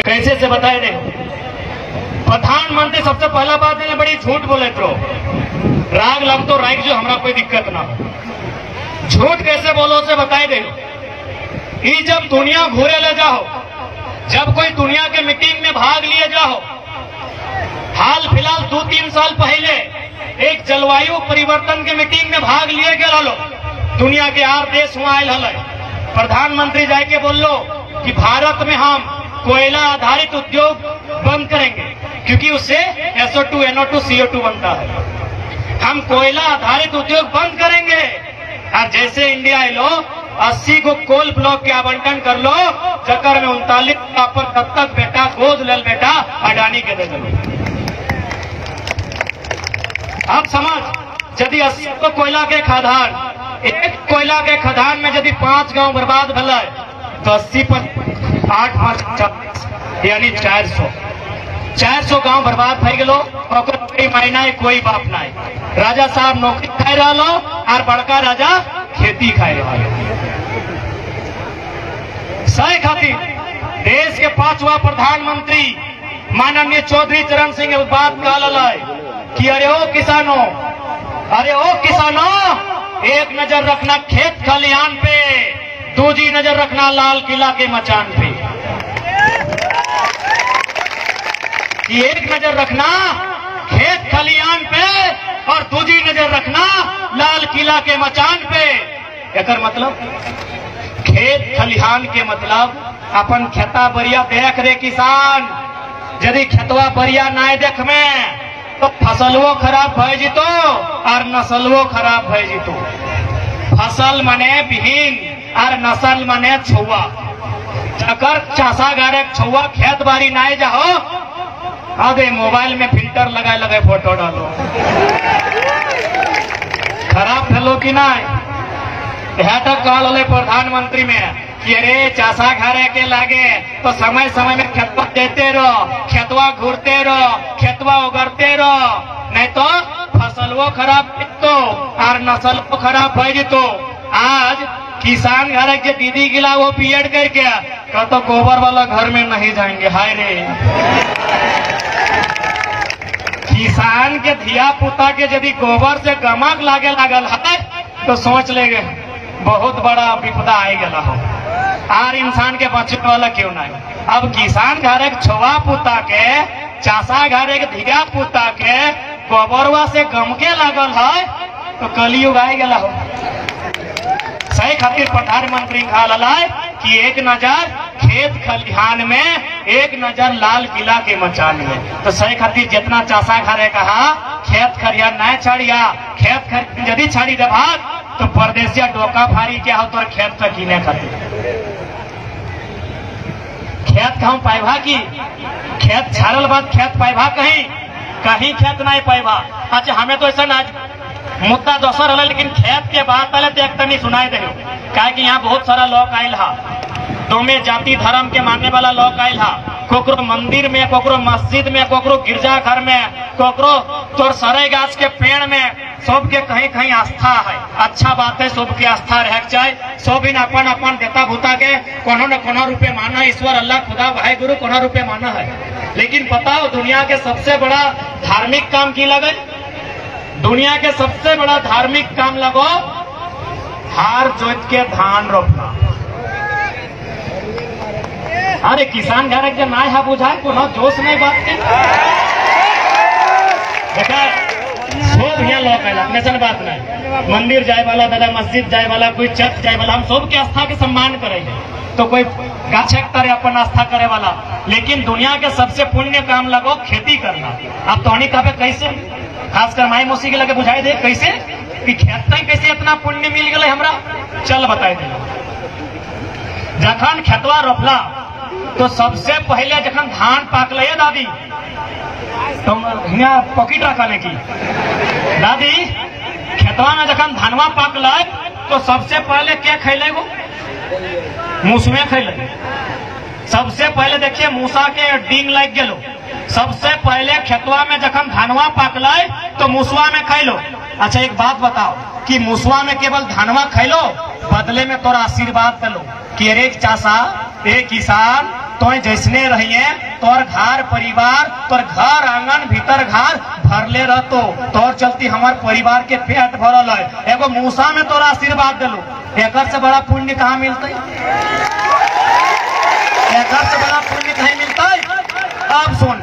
कैसे से बताए दे। प्रधानमंत्री सबसे पहला बात है बड़ी झूठ बोले तो राग लग तो राग जो हमारा कोई दिक्कत ना हो। झूठ कैसे बोलो से बताए दे। ये जब दुनिया घूरे ले जाओ, जब कोई दुनिया के मीटिंग में भाग लिए जाओ, हाल फिलहाल 2-3 साल पहले एक जलवायु परिवर्तन के मीटिंग में भाग लिए गए लो, दुनिया के 8 देश वहां आयल है। प्रधानमंत्री जाके बोल लो कि भारत में हम कोयला आधारित उद्योग बंद करेंगे क्योंकि उससे SO2 NO2 CO2 बनता है। हम कोयला आधारित उद्योग बंद करेंगे। और जैसे इंडिया लो 80 को कोल ब्लॉक के आवंटन कर लो, चक्कर में 39 पर तब तक बेटा गोद लेल बेटा अडानी के दे दो। अब समझ यदि 80 को कोयला के खदान, एक कोयला के खदान में यदि 5 गांव बर्बाद भल तो 80 पर 8 5 यानी 400 गांव बर्बाद भई गलो। कोई मायना है कोई बाप ना है। राजा साहब नौकरी खाए रहा और बड़का राजा खेती खाए रहा। सही खातिर देश के 5वां प्रधानमंत्री माननीय चौधरी चरण सिंह बात कहा कि अरे ओ किसानों, एक नजर रखना खेत खलिहान पे, दूसरी नजर रखना लाल किला के मचान पे। एक नजर रखना खेत खलिहान पे और दूसरी नजर रखना लाल किला के मचान पे। एकर मतलब खेत खलिहान के मतलब अपन खेता बरिया देख रे किसान। यदि खेतवा बरिया ना देख में तो फसलवो खराब भय जितो और नस्लवो खराब भय जितो। फसल मने बिहीन और नस्ल मने छुआ। अगर चासा गारे छुआ खेत बारी ना जाओ, आगे मोबाइल में फिल्टर लगाए फोटो डालो। खराब भेलो कि नहीं। कहल प्रधानमंत्री में कि अरे चासा घरे के लागे तो समय समय में खेतवा देते रहो, खेतवा घूरते रहो, खेतवा उगरते रहो, नहीं तो फसलवो खराब तो और नस्ल खराब भय जितो। आज किसान घर के दीदी गिला वो बीएड करके कह तो गोबर वाला घर में नहीं जाएंगे। हाय रे, किसान के धिया पुता के यदि गोबर से गमक लागे लागल है तो सोच लेगे बहुत बड़ा विपदा आई गला हो और इंसान के बचने वाला क्यों नहीं। अब किसान घर एक छुआ पुता के, चासा घर एक धिया पुता के गोबरवा से गमके लागल है तो कलयुग आई गला हो। सही खातिर प्रधानमंत्री कहा कि एक नजर खेत खलिहान में, एक नजर लाल किला के मचान में। तो सही खातिर जितना चासा घरे कहा खेत खलिहान नहीं छाड़िया, खेत खलिहान यदि छाड़ी देवा तो परदेसिया डोका भारी क्या हो तो खेत पे कीने खातिर खेत कहूं पाइबा की खेत छाड़ल बाद खेत पाइबा कहीं खेत नहीं पाइबा। अच्छा हमें तो ऐसा ना मुद्दा दोसर है, लेकिन खेत के बात पहले तो एक तनी सुनाई दे क्या कि यहाँ बहुत सारा लोग आयल हा, दोमे जाति धर्म के मानने वाला लोग आयल हा। कोकरो मंदिर में, कोकरो मस्जिद में, कोकरो गिरजा घर में, कोकरो तोर सरे गाछ के पेड़ में, सबके कहीं कहीं आस्था है। अच्छा बात है, सबकी आस्था रह जाए। सब इन अपन अपन देता भूता के कोनो न कोनो रूपे माना, ईश्वर अल्लाह खुदा भाई गुरु कोनो रूपे माना है। लेकिन बताओ दुनिया के सबसे बड़ा धार्मिक काम की लगे? दुनिया के सबसे बड़ा धार्मिक काम लगो हार जोत के धान रोपना। अरे किसान घर के ना है बुझाए को जोश नहीं बात की देखा सब यहाँ लोग है बात नहीं। मंदिर जाए वाला दादा, मस्जिद जाए वाला, कोई चर्च जाए वाला, हम सबके आस्था के सम्मान करेंगे। तो कोई गाछे तरह अपन आस्था करे वाला, लेकिन दुनिया के सबसे पुण्य काम लगो खेती करना। अब तो कहा कैसे, खासकर माई मौसी के लगे बुझाई दे कैसे कि खेत कैसे इतना पुण्य मिल गए हमरा, चल बताए दे। जखन खेतवा रोपला तो सबसे पहले जखन धान पाकल दादी तो यहाँ पॉकेट रखने की दादी खेतवा में जखन धानवा पाकल तो सबसे पहले क्या खैले गो मूसुए खैले। सबसे पहले देखिए मूसा के डींग लग गलो। सबसे पहले खेतवा में जखन धानवा पाकल तो मूसवा में खैलो। अच्छा एक बात बताओ कि मूसवा में केवल धानवा खैलो, बदले में तोरा आशीर्वाद दिलो कि अरे चासा, ए किसान, तो जैसने रहिए तोर घर परिवार तोर घर आंगन भीतर घर भरले रहतो तोर चलती हमार परिवार के पेट भरल है। एगो मूसा में तोरा आशीर्वाद दिलो, एक से बड़ा पुण्य कहाँ मिलता, एक से बड़ा पुण्य कहीं मिलता। अब सुन,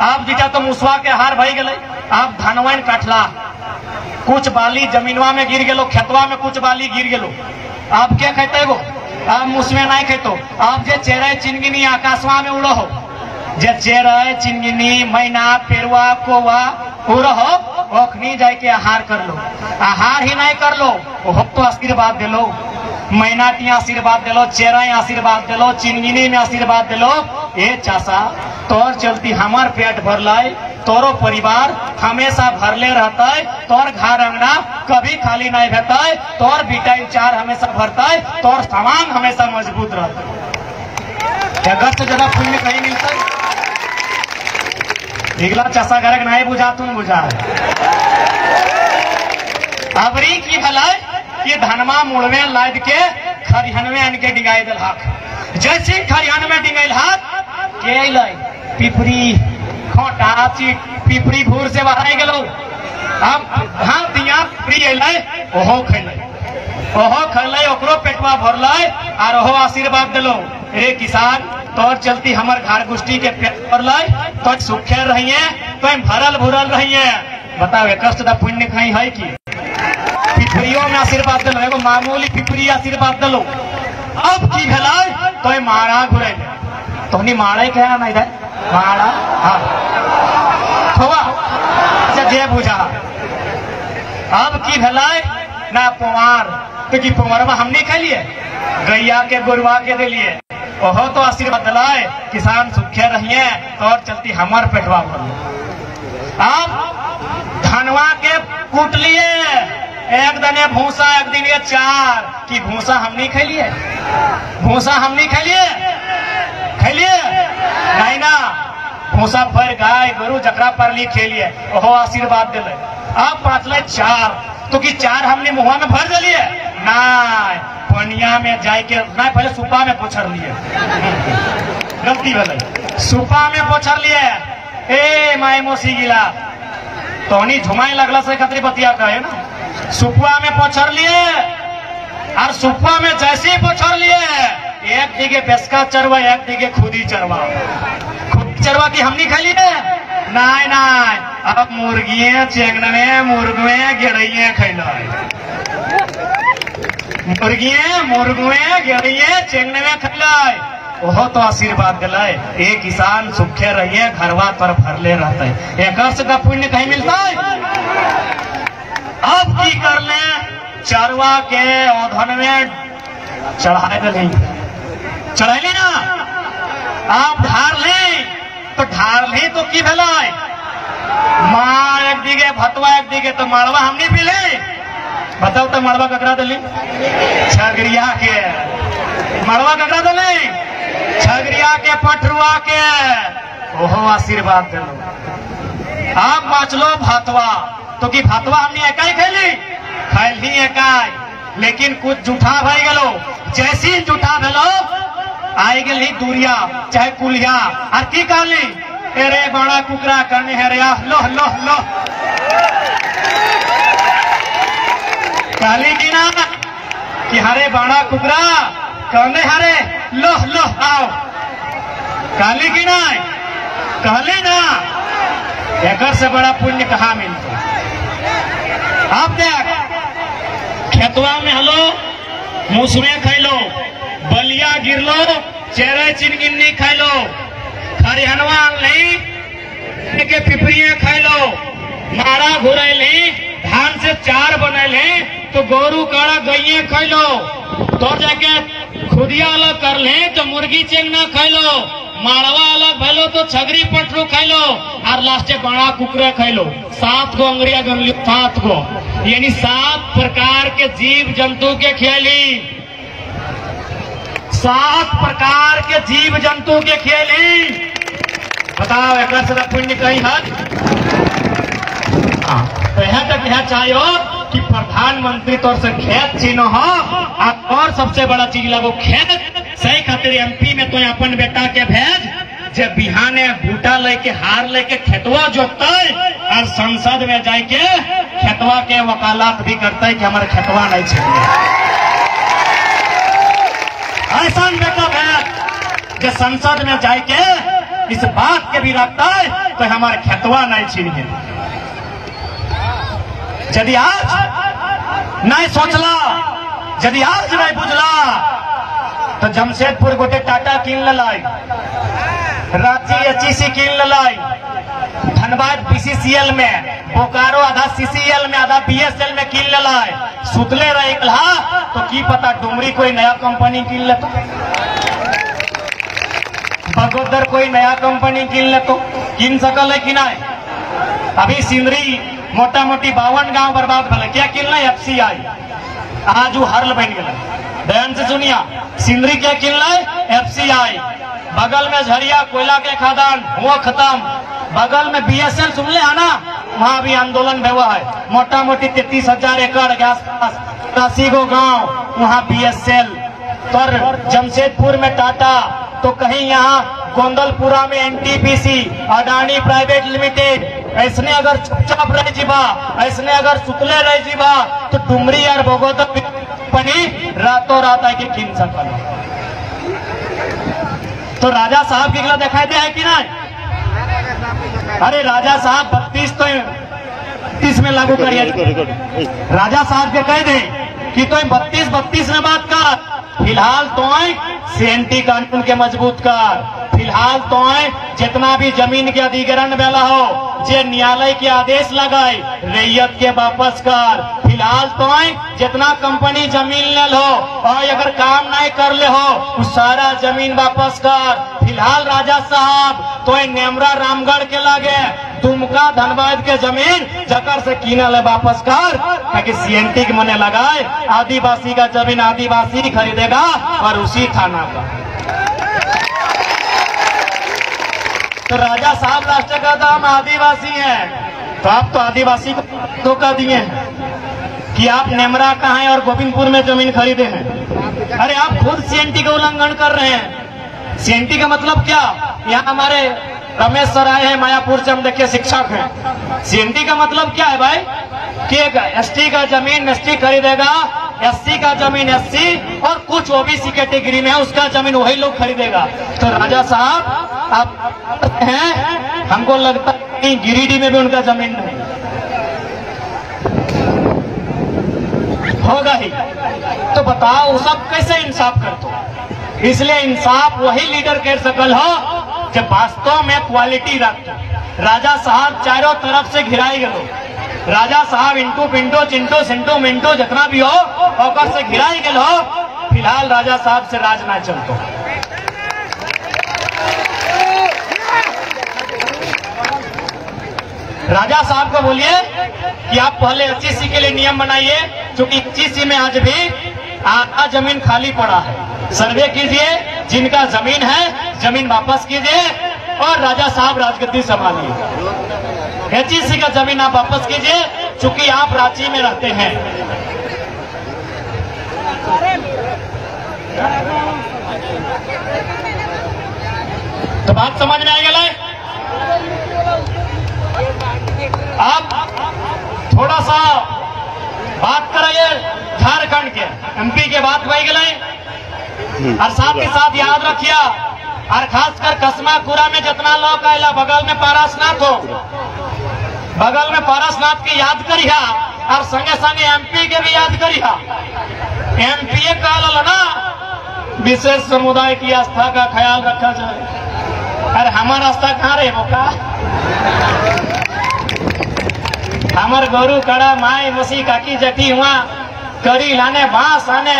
अब जीता तो मुसवा के हार भई गए, अब धनवन कटला, कुछ बाली जमीनवा में गिर गेलो, खेतवा में कुछ बाली गिर गेलो, अब क्या कहते गो, अब मुसवे नहीं कहतो। अब जे चेरे चिनगिनी आकाशवा में उड़ो हो, जे चेरे चिनगिनी मैना पेरुआ कोवा उड़ो हो, ओखनी जाके आहार कर लो, आहार ही नहीं कर लो वो तो आशीर्वाद दे लो, मैना टी आशीर्वाद दिलो, चेरा आशीर्वाद दिलो, चिनगिनी में आशीर्वाद दिलो। ए चाचा तोर चलती हमार पेट भरलाय, तोरो परिवार हमेशा भरले रहता है, तोर घर अंगना कभी खाली नहीं रहता है, तोर बिटाई चार हमेशा भरता है, तोर सामान हमेशा मजबूत रहता है। घर से ज्यादा पुण्य कहीं मिलता है। इगला चाचा घर नहीं बुझा तुम बुझा अबरी की भलाई ये धनमा मुड़वे लाद के खरिहन में आन के डिंगाई दल हाथ, जैसे खरिहन में डिंगाइल हाथ के लाई पिपरी खोटा चीट पिपरी भूर से बाहर गेलो। अब हाँ दिया पिपरी अलै ओहो खैलै, ओहो खैलै, ओकरो पेटवा भरलै और ओहो आशीर्वाद दिलो, रे किसान तोर चलती हमर घर गुष्टी के पेट भरलै, तो सुखे रहिए, तो भरल भुरल रहिए। बताओ कष्ट दा पुण्य कहीं है कि पिपरियों में आशीर्वाद दिलो, एगो मामूली पिपरी आशीर्वाद दिलो। अब की भेलै तो मारा घुरे तोहनी मारे के है ना इधर मारा हाँ जे बुझा। अब की भेलै ना पुआर तो की पुआरवा हमने खेलिए गैया के गुरुआ के दिलिए, ओहो तो आशीर्वाद दिलाए किसान सुखे रहिए और चलती हमार पेटवा भर। अब धनवा के कूट लिए, एक दिन भूसा एक दिन ये चार कि भूसा हम नहीं खेलिए, भूसा हम नहीं खेलिए, खेलिए नहीं ना, भूसा पर गाय गोरु जकरा पर ली खेलिए, ओहो आशीर्वाद दिले। अब पड़तले चार तो कि चार हमने मुहा में भर दिलिए ना, पनिया में जाए के ना, पहले सुपा में पोछर लिए, गलती भले सुपा में पोछर लिए। ए माय मोसी गिला तोहनी झुमाए लगला से खतरी बतिया कहे ना, सुपुआ में पोछर लिए और सुपुआ में जैसे ही पोछर लिए एक दिगे बेसका चरवा एक दिगे खुदी चरवा, खुदी चरवा की हमनी खा लिए नाय नाय, अब मुर्गियां चेंगने मुर्गुए गिरइए खैला, मुर्गियां मुर्गुए गिरइए चेंगने खैला, ओहो तो आशीर्वाद दिलाए। ए किसान सुखे रहिए घरवा पर भरले रहता है, एक से का पुण्य कहीं मिलता है। अब की कर ले चरवा के औधन में चढ़ाए दे, चढ़ैली ना, आप ढार ले तो ढार ले तो की भलाई माँ एक दिगे भतवा एक दिगे तो मड़वा हमने पी ले। बताओ तो मड़वा ककरा दिली छगरिया के, मड़वा ककरा दिली छगरिया के पटरुआ के, ओहो आशीर्वाद दिलो। आप बचलो भतवा तो कि भतवा हमने एकाई खेली खैली एकाई, लेकिन कुछ जूठा भाई गलो, जैसी जूठा भेलो आई गई दूरिया चाहे कुलिया और की कहली अरे बड़ा कुकरा करने है रे लो लो लो, कहली की ना कि हरे बड़ा कुकरा कहने हरे लो लो आओ, कहली की ना, कहली ना, एक से बड़ा पुण्य कहाँ मिलता। आप देख खेतवा में हलो मुसवे खैलो, बलिया गिरलो, चेरे चिनगिन्नी खैलो, खरिहनवा नहीं के पिपरिया खैलो, मारा घुरैली, धान से चार बनैली तो गोरू काड़ा गैये खैलो, तो जाके खुदिया अलग कर ले तो मुर्गी चेंगना खैलो, माड़वा अलग भैलो तो छगरी पटरू खैलो और लास्टे बड़ा कुकरे खैलो। 7 गो अंगरिया गनली, 7 गो यानी 7 प्रकार के जीव जंतु के खेली, 7 प्रकार के जीव जंतु के खेली। बताओ एक पुण्य कहीं है। तो यहाँ तक यह चाहिए कि प्रधानमंत्री तौर से खेत छीनो हो और सबसे बड़ा चीज लगो खेत सही खातिर एमपी में तो अपन बेटा के भेज जे बिहाने बूटा लेके हार लेके खेतवा जोतता और संसद में जाके खेतवा के वकालत भी करता है कि हमारे खेतवा नहीं चाहिए। ऐसा बेटा भेज जो संसद में जाके इस बात के भी रखता है तो हमारे खेतवा नहीं छीनिए। यदि आज नहीं सोचला, यदि आज नहीं बुझला तो जमशेदपुर गोटे टाटा किन लाई, रांची एचईसी किन लाई, धनबाद बीसीसीएल में, बोकारो आधा सीसीएल में आधा बीएसएल में किन लाई। सुतले रहे तो की पता डुमरी कोई नया कंपनी किन ले, बगोदर कोई नया कंपनी किन ले तो किन सकल है कि नहीं। अभी सिंदरी मोटा मोटी 52 गांव बर्बाद भले क्या किन ले, एफसीआई आज वो हर्ल बन गए। ध्यान से सुनिया, सिंदरी क्या किन ले, एफसीआई। बगल में झरिया कोयला के खदान वो खत्म, बगल में बीएसएल सुन ले आना, वहां भी आंदोलन हुआ है। मोटा मोटी 33,000 एकड़ के आसपास 80 गो गाँव वहां बीएसएल। तो जमशेदपुर में टाटा, तो कहीं यहाँ गोंदलपुरा में एनटीपीसी, अडानी प्राइवेट लिमिटेड। ऐसने अगर चुपचाप रह जीवा, ऐसने अगर सुतले रह जीवा तो डुमरी और बगोदर कंपनी रातों रात आके किन सकल। तो राजा साहब के गिला दिखाई दे है कि नहीं? अरे राजा साहब 32 में लागू करिए। राजा साहब के कह दे कि तो 32 में बात कर। फिलहाल तो सीएनटी कानून के मजबूत कर। फिलहाल तो जितना भी जमीन के अधिग्रहण वेला हो, जे न्यायालय के आदेश लगाए रैयत के वापस कर। फिलहाल तो जितना कंपनी जमीन ले लो और अगर काम नहीं कर ले हो उस सारा जमीन वापस कर। फिलहाल राजा साहब तो नेमरा रामगढ़ के लागे दुमका धनबाद के जमीन जकर से कीना ले वापस कर, ताकि सीएनटी के मने लगाए आदिवासी का जमीन आदिवासी खरीदेगा और उसी थाना का। तो राजा साहब राष्ट्र का दाम आदिवासी हैं, तो आप तो आदिवासी को धोखा दिए हैं कि आप नेमरा कहाँ हैं और गोविंदपुर में जमीन खरीदे हैं। अरे आप खुद सीएनटी का उल्लंघन कर रहे हैं। सीएनटी का मतलब क्या? यहाँ हमारे रमेश सर आए हैं मायापुर से, हम देखिए शिक्षक हैं। सीएनटी का मतलब क्या है भाई कि एसटी का जमीन एसटी खरीदेगा, एससी का जमीन एससी और कुछ ओबीसी कैटेगरी में है उसका जमीन वही लोग खरीदेगा। तो राजा साहब आप हैं, हमको लगता है कि गिरिडीह में भी उनका जमीन नहीं होगा ही। तो बताओ वो सब कैसे इंसाफ करते? इसलिए इंसाफ वही लीडर कर सकल हो जब वास्तव में क्वालिटी रखते। राजा साहब चारों तरफ से घिराई गए। राजा साहब इंटू पिंटो चिंटो सिंटो मिंटो जितना भी हो और से घिराई गए हो। फिलहाल राजा साहब से राज ना चलतो। राजा साहब को बोलिए कि आप पहले एचईसी के लिए नियम बनाइए, क्योंकि एचईसी में आज भी आधा जमीन खाली पड़ा है। सर्वे कीजिए, जिनका जमीन है जमीन वापस कीजिए और राजा साहब राजगद्दी संभालिए। एचईसी का जमीन आप वापस कीजिए, चूंकि आप रांची में रहते हैं। तो बात समझ में आ गया? आप थोड़ा सा बात कराइए झारखंड के, एमपी के बात वही गए। और साथ ही साथ याद रखिए, और खासकर कसमाकुरा में जितना लोग आएला बगल में पारसनाथ हो, बगल में पारसनाथ की याद करिया और संगे संगे एमपी के भी याद करिया। एमपी कहल ना विशेष समुदाय की आस्था का ख्याल रखा जाए। अरे हमारा आस्था कहाँ रहे का? हमार गोरू कड़ा माई मसी काकी जटी हुआ करी लाने बांस आने